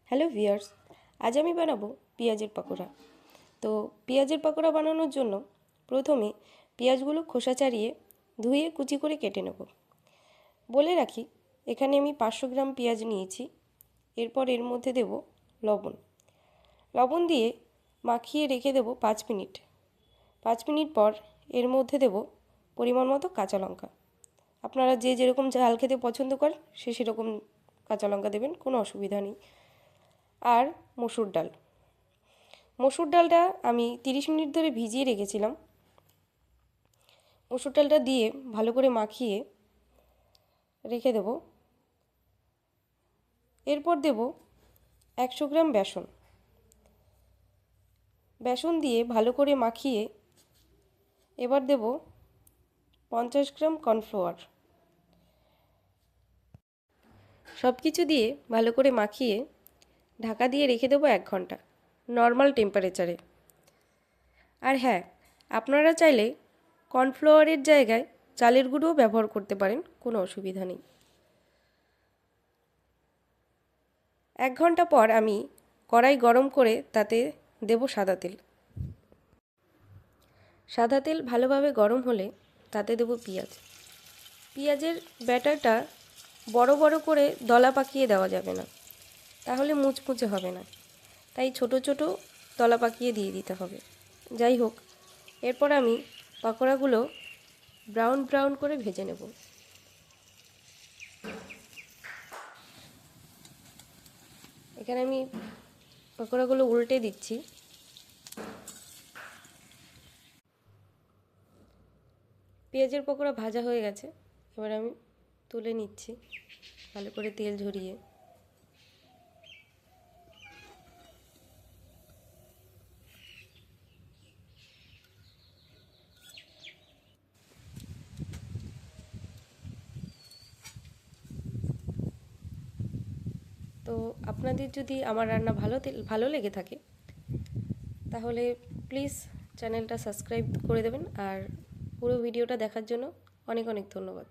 Hello viewers, আজ আমি বানাবো পেঁয়াজের পকোড়া। তো পেঁয়াজের পকোড়া বানানোর জন্য প্রথমে পেঁয়াজগুলো খোসা ছাড়িয়ে ধুয়ে কুচি করে কেটে নেব। বলে রাখি, এখানে আমি 500 গ্রাম পেঁয়াজ নিয়েছি। এরপর এর মধ্যে দেব লবণ। লবণ দিয়ে মাখিয়ে রেখে দেব 5 মিনিট। 5 মিনিট পর এর মধ্যে দেব পরিমাণ মতো কাঁচা লঙ্কা। আপনারা যে যেরকম ঝাল খেতে পছন্দ করেন সেরকম কাঁচা লঙ্কা দেবেন, কোনো অসুবিধা নেই। আর মসুর ডাল। মসুর ডালটা আমি 30 মিনিট ধরে ভিজিয়ে রেখেছিলাম। মসুর ডালটা দিয়ে ভালো করে মাখিয়ে রেখে দেব। এরপর দেব 100 গ্রাম বেসন। বেসন দিয়ে ভালো করে মাখিয়ে এবার দেব 50 গ্রাম কর্নফ্লাওয়ার। সব কিছু দিয়ে ভালো করে মাখিয়ে ঢাকা দিয়ে রেখে দেবো 1 ঘন্টা নর্মাল টেম্পারেচারে। আর হ্যাঁ, আপনারা চাইলে কর্নফ্লাওয়ারের জায়গায় চালের গুঁড়োও ব্যবহার করতে পারেন, কোনো অসুবিধা নেই। 1 ঘন্টা পর আমি কড়াই গরম করে তাতে দেব সাদা তেল। সাদা তেল ভালোভাবে গরম হলে তাতে দেব পেঁয়াজ। পেঁয়াজের ব্যাটারটা বড় বড় করে দলা পাকিয়ে দেওয়া যাবে না, তাহলে মুচমুচে হবে না। তাই ছোট ছোট দলা পাকিয়ে দিয়ে দিতে হবে। যাই হোক, এরপর আমি পকোড়াগুলো ব্রাউন ব্রাউন করে ভেজে নেব। এখানে আমি পকোড়াগুলো উল্টে দিচ্ছি। পেঁয়াজের পকোড়া ভাজা হয়ে গেছে, এবার আমি তুলে নিচ্ছি ভালো করে তেল ঝরিয়ে। তো আপনাদের যদি আমার রান্না ভালো লেগে থাকে তাহলে প্লিজ চ্যানেলটা সাবস্ক্রাইব করে দেবেন। আর পুরো ভিডিওটা দেখার জন্য অনেক অনেক ধন্যবাদ।